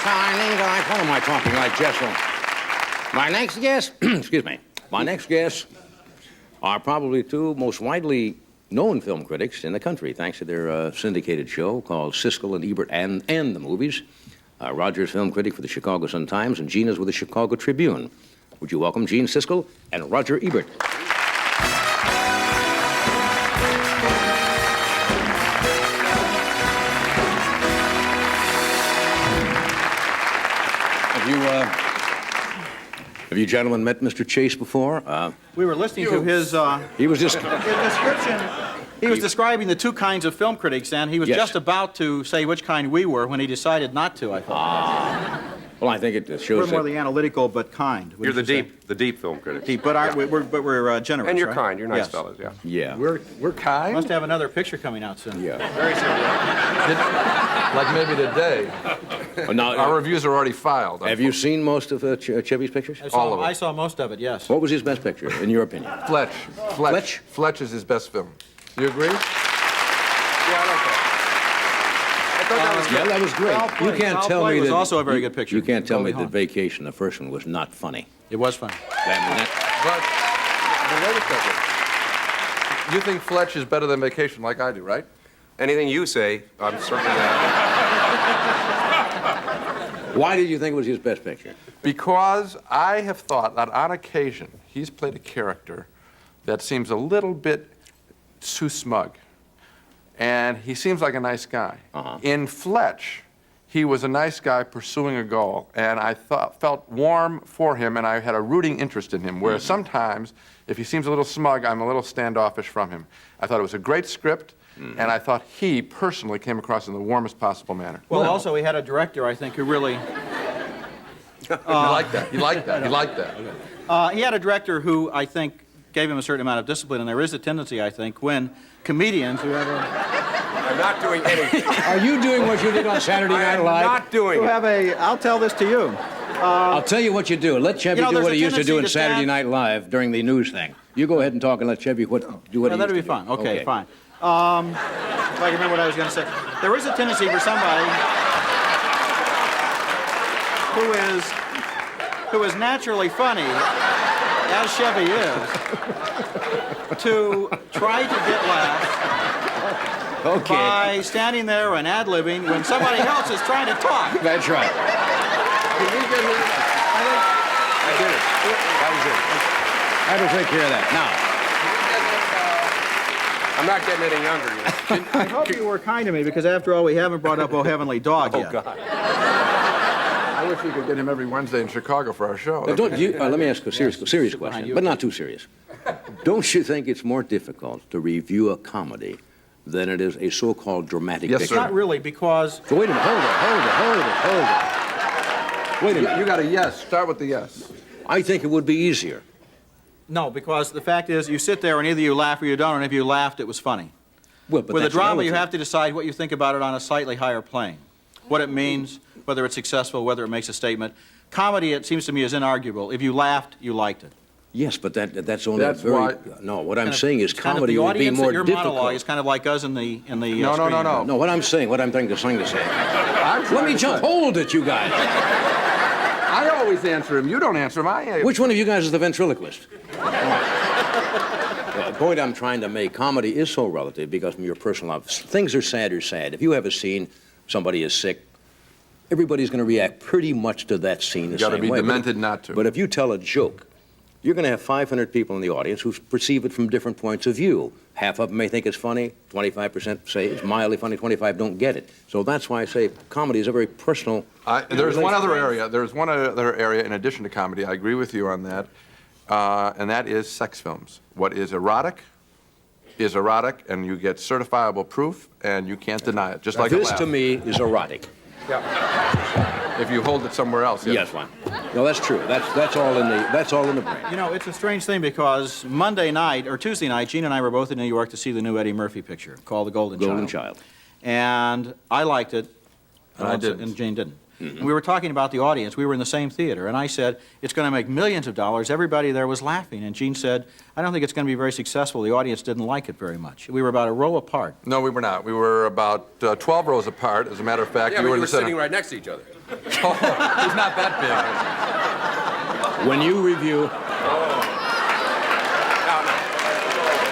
shining light. What am I talking like, Jessel? My next guest, excuse me, my next guests are probably two most widely known film critics in the country, thanks to their syndicated show called Siskel and Ebert and the Movies. Roger's film critic for the Chicago Sun-Times, and Gina's with the Chicago Tribune. Would you welcome Gene Siskel and Roger Ebert? Have you gentlemen met Mr. Chase before? We were listening to his He was just... description. He was describing the two kinds of film critics, and he was just about to say which kind we were when he decided not to, I thought. Well, I think it shows We're more the analytical but kind. You're the deep film critic. Deep, but we're generous, And you're right? kind. You're nice Yes. fellas, yeah. Yeah. We're kind? Must have another picture coming out soon. Yeah. Very soon. Like maybe today. Now, Our reviews are already filed. have you seen most of Chevy's pictures? All of them. I saw most of it, yes. What was his best picture, in your opinion? Fletch. Fletch? Fletch is his best film. You agree? Yeah, I like that. I thought that was Yeah, that was great. You can't Foul tell Play me was that... also a very good picture. You can't tell me Goldie that Hawn. Vacation, the first one, was not funny. It was fun. But wait a second. You think Fletch is better than Vacation, like I do, right? Anything you say, I'm certainly Why did you think it was his best picture? Because I have thought that on occasion he's played a character that seems a little bit too smug. And he seems like a nice guy. In Fletch, he was a nice guy pursuing a goal, and I felt warm for him, and I had a rooting interest in him, whereas sometimes, if he seems a little smug, I'm a little standoffish from him. I thought it was a great script, and I thought he personally came across in the warmest possible manner. Well, also, he had a director, I think, who really... You like that. You like that. You like that. he had a director who, I think, gave him a certain amount of discipline, and there is a tendency, I think, when comedians who have I'm not doing anything. Are you doing what you did on Saturday Night I'm Live? not doing who it. have a... I'll tell this to you. I'll tell you what you do. Let Chevy You know, do there's what a he used to do in tendency to Saturday stand- Night Live during the news thing. You go ahead and talk and let Chevy do what he That'd used be to fine. do. Okay, fine. If I can remember what I was going to say. There is a tendency for somebody who is naturally funny, as Chevy is, to try to get laughs by standing there and ad-libbing when somebody else is trying to talk. That's right. Can we get him? I did it. That was it. I will take care of that. I'm not getting any younger yet. I hope you were kind to me, because after all, we haven't brought up Oh Heavenly Dog yet. Oh, God. I wish we could get him every Wednesday in Chicago for our show. Now, let me ask a serious question, you. but not too serious. Don't you think it's more difficult to review a comedy than it is a so-called dramatic Yes, picture? sir. Not really, because So wait a minute. Hold it. Wait a minute. You got a yes. Start with the yes. I think it would be easier. no, because the fact is, you sit there and either you laugh or you don't, and if you laughed, it was funny. Well, but With a that's drama, you relative. have to decide what you think about it on a slightly higher plane. What it means, whether it's successful, whether it makes a statement. Comedy, it seems to me, is inarguable. If you laughed, you liked it. Yes, but that's only That's very... why- No, what I'm saying is Kind of comedy the would be audience more that your monologue difficult. is kind of like us in the No. No, what I'm saying to say. Let me just hold it, you guys. I always answer him. You don't answer him. Which one of you guys is the ventriloquist? The point I'm trying to make, comedy is so relative because from your personal life, things are sad. If you have a scene, somebody is sick, everybody's going to react pretty much to that scene the You got to same be way. demented not to. But if you tell a joke, you're going to have 500 people in the audience who perceive it from different points of view. Half of them may think it's funny, 25% say it's mildly funny, 25 don't get it. So that's why I say comedy is a very personal... There's one other area. There's one other area in addition to comedy. I agree with you on that, and that is sex films. What is erotic, and you get certifiable proof, and you can't deny it. Just like a This laugh. to me is erotic. If you hold it somewhere else. Yes, one. No, that's true. That's all in the brain. You know, it's a strange thing because Monday night, or Tuesday night, Gene and I were both in New York to see the new Eddie Murphy picture called The Golden Golden Child. And I liked it. And I didn't. And Jane didn't. And we were talking about the audience. We were in the same theater, and I said, it's going to make millions of dollars. Everybody there was laughing. And Gene said, I don't think it's going to be very successful. The audience didn't like it very much. We were about a row apart. No, we were not. We were about 12 rows apart. As a matter of fact, Yeah, you but were you in were the center. sitting right next to each other. He's not that big. When you review...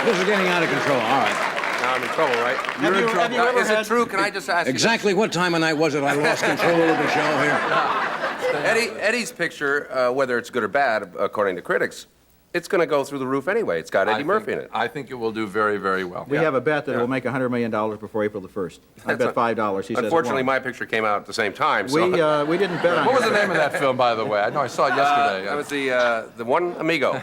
This is getting out of control. All right. Now I'm in trouble, right? Have you ever Is had- it true? Can I just ask you? Exactly what time of night was it I lost control of the show here? Eddie's picture, whether it's good or bad, according to critics, it's going to go through the roof anyway. It's got Eddie Murphy in it. I think it will do very, very well. We have a bet that it will make $100 million before April the 1st. I bet $5. He says it Unfortunately, won't. my picture came out at the same time. So We didn't bet on What was it. the name of that film, by the way? I know I saw it yesterday. that was the one Amigo.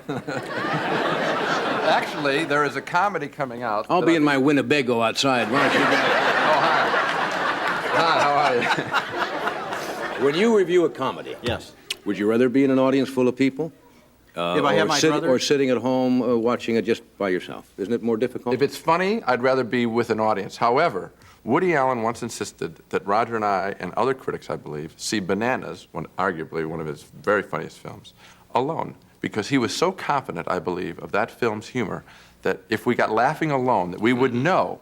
Actually, there is a comedy coming out. I'll that be I in my Winnebago outside. Why don't you guys... Oh, hi. Hi, how are you? When you review a comedy, Yes. would you rather be in an audience full of people? If I had my brother... Or sitting at home watching it just by yourself? Isn't it more difficult? If it's funny, I'd rather be with an audience. However, Woody Allen once insisted that Roger and I and other critics, I believe, see Bananas, arguably one of his very funniest films, alone. Because he was so confident, I believe, of that film's humor that if we got laughing alone, that we would know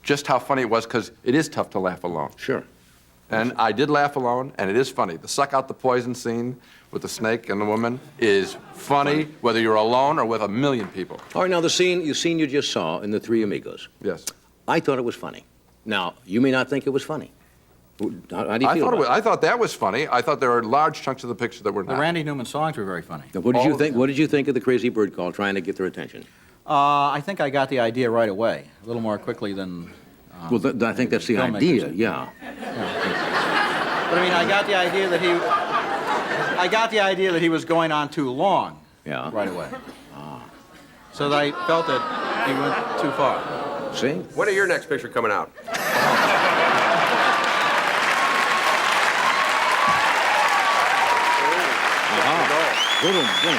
just how funny it was, because it is tough to laugh alone. Sure. And I did laugh alone, and it is funny. The suck out the poison scene with the snake and the woman is funny, whether you're alone or with a million people. All right, now the scene you just saw in The Three Amigos, Yes. I thought it was funny. Now, you may not think it was funny. How do you feel about it? I thought that was funny. I thought there were large chunks of the picture that were The not. Randy Newman songs were very funny. Now, what did all you of think? them. What did you think of the Crazy Bird Call trying to get their attention? I think I got the idea right away, a little more quickly than... Well, I think that's the filmmakers. idea. Yeah. But I mean, I got the idea that he was going on too long. Yeah. Right away. So that I felt that he went too far. See? When are your next picture coming out? Good one, good one.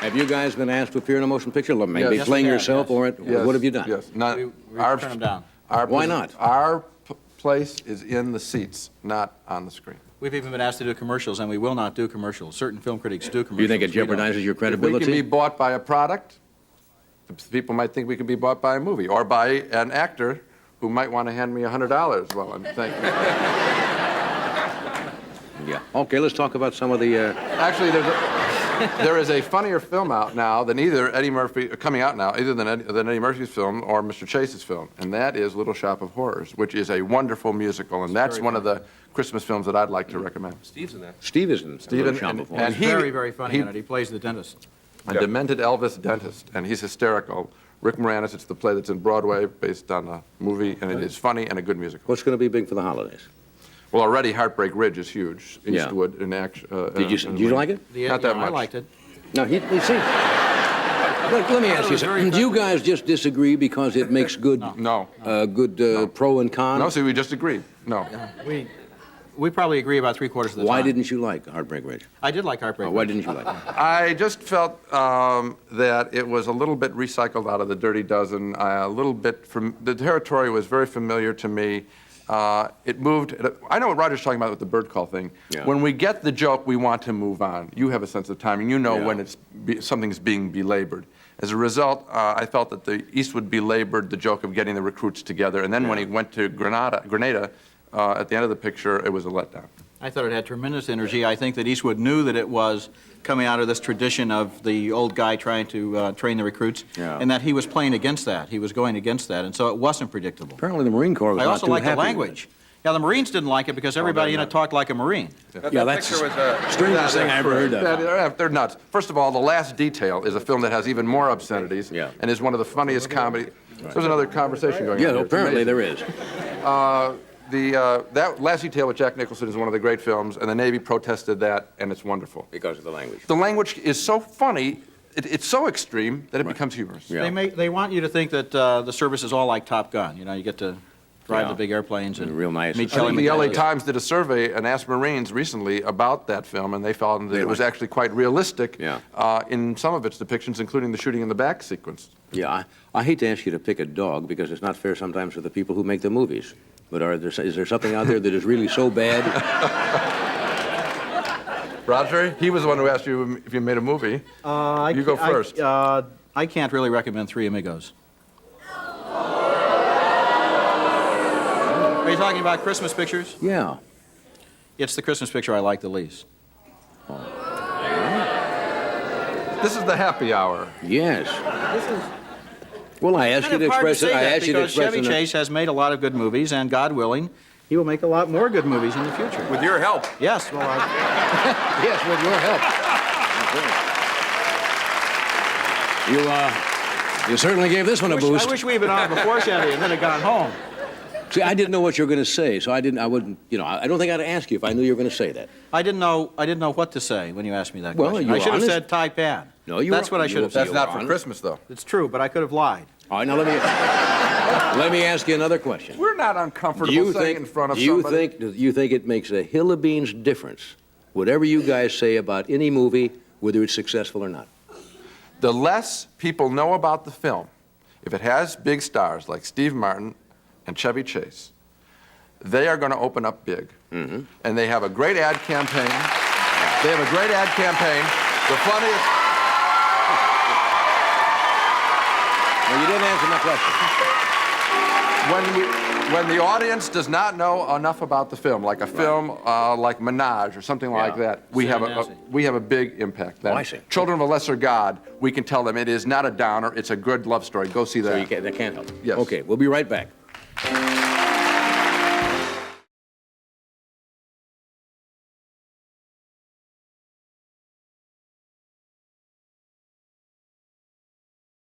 Have you guys been asked to appear in a motion picture? Maybe Yes, playing we have, yourself yes. or Yes, what have you done? Yes. Not, We turned him down. Why not? Our place is in the seats, not on the screen. We've even been asked to do commercials, and we will not do commercials. Certain film critics do commercials. Do you think it We don't. jeopardizes your If we can be credibility? bought by a product, people might think we can be bought by a movie or by an actor who might want to hand me $100 while I'm thanking him. Yeah. Okay, let's talk about some of the... Actually, there is a funnier film out now than either Eddie Murphy, coming out now, either than Eddie Murphy's film or Mr. Chase's film, and that is Little Shop of Horrors, which is a wonderful musical, and that's one of the Christmas films that I'd like to recommend. Steve's in that. Steve is in Stephen, Shop and- of Horrors. and He's very, very funny in it. He plays the dentist. A demented Elvis dentist, and he's hysterical. Rick Moranis, it's the play that's in Broadway, based on a movie, and it is funny and a good musical. What's going to be big for the holidays? Well, already Heartbreak Ridge is huge. Yeah. Eastwood in action. Did you like it? Not that I much. liked it. No, he see. Let me ask you something. Do you guys just disagree because it makes good, No. pro and con? No, see, we just agreed. No. We probably agree about three-quarters of the Why time. didn't you like Heartbreak Ridge? I did like Heartbreak. Why Ridge. didn't you like it? I just felt that it was a little bit recycled out of the Dirty Dozen. A little bit from the territory was very familiar to me. It moved. I know what Roger's talking about with the bird call thing. Yeah. When we get the joke, we want to move on. You have a sense of timing. You know Yeah. when something's being belabored. As a result, I felt that the Eastwood belabored the joke of getting the recruits together, and then when he went to Grenada, at the end of the picture, it was a letdown. I thought it had tremendous energy. I think that Eastwood knew that it was coming out of this tradition of the old guy trying to train the recruits, Yeah. and that he was playing against that. He was going against that, and so it wasn't predictable. Apparently the Marine Corps was I not also too liked the happy with language. Yeah, the Marines didn't like it because everybody in it talked like a Marine. Yeah, that's picture was the strangest thing I ever heard of. They're nuts. First of all, The Last Detail is a film that has even more obscenities Yeah. and is one of the funniest comedy. There's another conversation going on Yeah, here. It's apparently amazing. there is. That Last Detail with Jack Nicholson is one of the great films, and the Navy protested that, and it's wonderful. Because of the language. The language is so funny, it's so extreme that it becomes humorous. Yeah. They want you to think that the service is all like Top Gun. You know, you get to drive Yeah. the big airplanes and Real nice. meet I Kelly think the LA McGillis. Times did a survey and asked Marines recently about that film, and they found that it was actually quite realistic Yeah. in some of its depictions, including the shooting in the back sequence. Yeah, I hate to ask you to pick a dog because it's not fair sometimes for the people who make the movies. But is there something out there that is really so bad? Roger, he was the one who asked you if you made a movie. You go first. I can't really recommend Three Amigos. Are you talking about Christmas pictures? Yeah. It's the Christmas picture I like the least. This is the happy hour. Yes. Well, I asked you to express it. I asked you to express Chevy Chase has made a lot of good movies, and God willing, he will make a lot more good movies in the future. With your help. Yes, well, Yes, with your help. You certainly gave this one a boost. I wish we had been on before Chevy and then had gone home. See, I didn't know what you were going to say, so I wouldn't, I don't think I'd ask you if I knew you were going to say that. I didn't know what to say when you asked me that Well, question. you I were should have honest. said Taipan. No, you That's were- what I should have That's said. not for honest. Christmas, though. It's true, but I could have lied. All right, now let me ask you another question. We're not uncomfortable Do you saying think, in front of do you somebody. think it makes a hill of beans difference, whatever you guys say about any movie, whether it's successful or not? The less people know about the film, if it has big stars like Steve Martin and Chevy Chase, they are going to open up big. Mm-hmm. And they have a great ad campaign. They have a great ad campaign. The funniest... Well, you didn't answer my question. When the audience does not know enough about the film, like a film like Minaj or something like that, we have a big impact. Oh, I see. Children of a Lesser God, we can tell them it is not a downer, it's a good love story. Go see that. That can't help. Yes. Okay, we'll be right back.